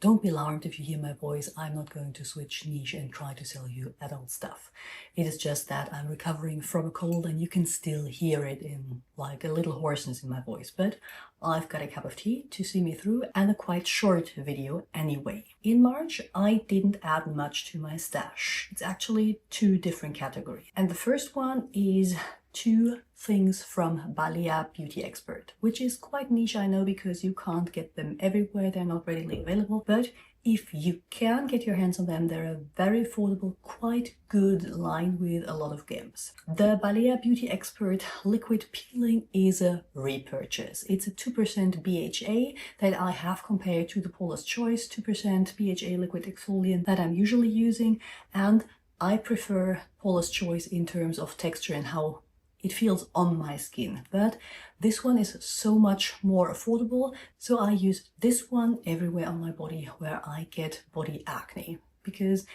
Don't be alarmed if you hear my voice. I'm not going to switch niche and try to sell you adult stuff. It is just that I'm recovering from a cold and you can still hear it in like a little hoarseness in my voice. But I've got a cup of tea to see me through and a quite short video anyway. In March, I didn't add much to my stash. It's actually two different categories. And the first one is two things from Balea Beauty Expert, which is quite niche, I know, because you can't get them everywhere. They're not readily available, but if you can get your hands on them, they're a very affordable, quite good line with a lot of gems. The Balea Beauty Expert Liquid Peeling is a repurchase. It's a 2% BHA that I have compared to the Paula's Choice 2% BHA liquid exfoliant that I'm usually using, and I prefer Paula's Choice in terms of texture and how it feels on my skin, but this one is so much more affordable, so I use this one everywhere on my body where I get body acne, because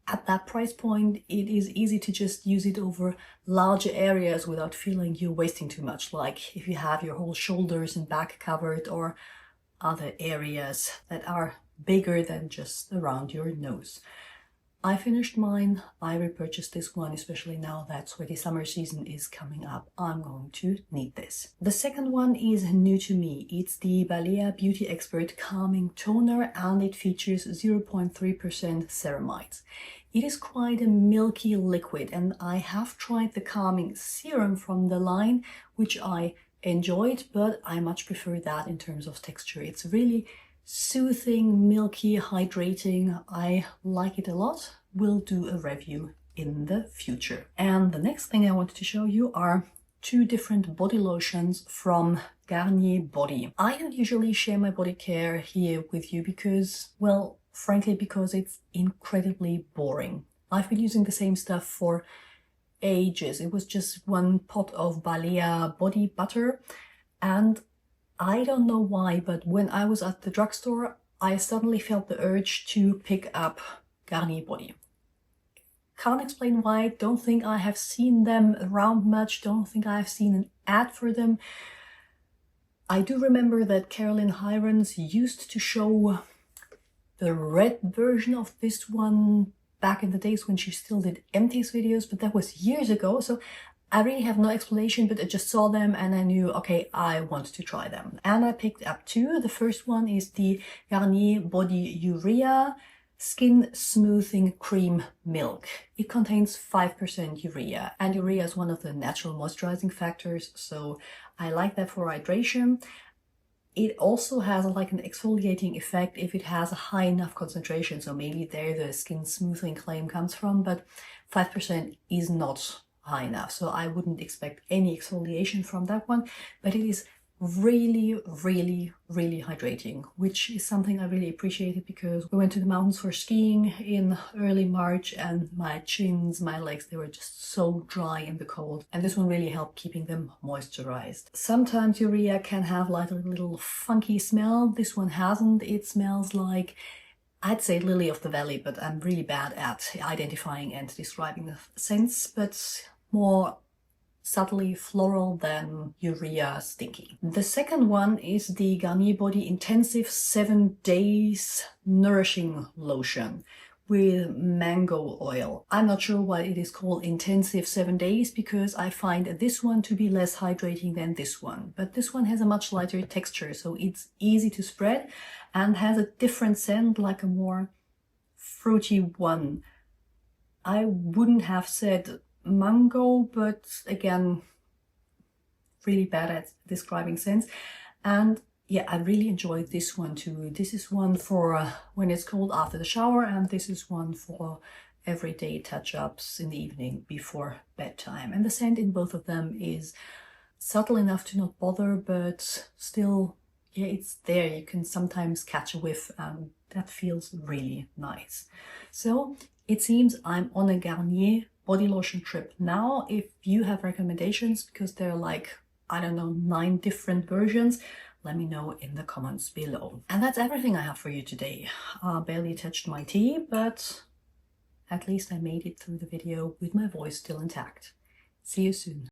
at that price point it is easy to just use it over larger areas without feeling you're wasting too much, like if you have your whole shoulders and back covered or other areas that are bigger than just around your nose. I finished mine. I repurchased this one, especially now that sweaty summer season is coming up. I'm going to need this. The second one is new to me. It's the Balea Beauty Expert Calming Toner and it features 0.3% ceramides. It is quite a milky liquid and I have tried the calming serum from the line, which I enjoyed, but I much prefer that in terms of texture. It's really soothing, milky, hydrating. I like it a lot. We'll do a review in the future. And the next thing I wanted to show you are two different body lotions from Garnier Body. I don't usually share my body care here with you because, well, frankly, because it's incredibly boring. I've been using the same stuff for ages. It was just one pot of Balea body butter, and I don't know why, but when I was at the drugstore, I suddenly felt the urge to pick up Garnier Body. Can't explain why, don't think I have seen them around much, don't think I have seen an ad for them. I do remember that Caroline Hirons used to show the red version of this one back in the days when she still did empties videos, but that was years ago, so I really have no explanation, but I just saw them and I knew, okay, I want to try them. And I picked up two. The first one is the Garnier Body Urea Skin Smoothing Cream Milk. It contains 5% urea, and urea is one of the natural moisturizing factors, so I like that for hydration. It also has like an exfoliating effect if it has a high enough concentration, so maybe there the skin smoothing claim comes from, but 5% is not high enough, so I wouldn't expect any exfoliation from that one, but it is really hydrating, which is something I really appreciated because we went to the mountains for skiing in early March and my chins, my legs, they were just so dry in the cold, and this one really helped keeping them moisturized. Sometimes urea can have like a little funky smell. This one hasn't. It smells like, I'd say, lily of the valley, but I'm really bad at identifying and describing the scents, but more subtly floral than urea stinky. The second one is the Garnier Body Intensive 7 Days Nourishing Lotion with mango oil. I'm not sure why it is called Intensive 7 Days because I find this one to be less hydrating than this one, but this one has a much lighter texture, so it's easy to spread and has a different scent, like a more fruity one. I wouldn't have said mango, but again, really bad at describing scents. And yeah, I really enjoyed this one too. This is one for when it's cold after the shower, and this is one for everyday touch-ups in the evening before bedtime. And the scent in both of them is subtle enough to not bother, but still, yeah, it's there. You can sometimes catch a whiff and that feels really nice. So it seems I'm on a Garnier body lotion trip now. If you have recommendations, because there are like, I don't know, 9 different versions, let me know in the comments below. And that's everything I have for you today. Barely touched my tea, but at least I made it through the video with my voice still intact. See you soon.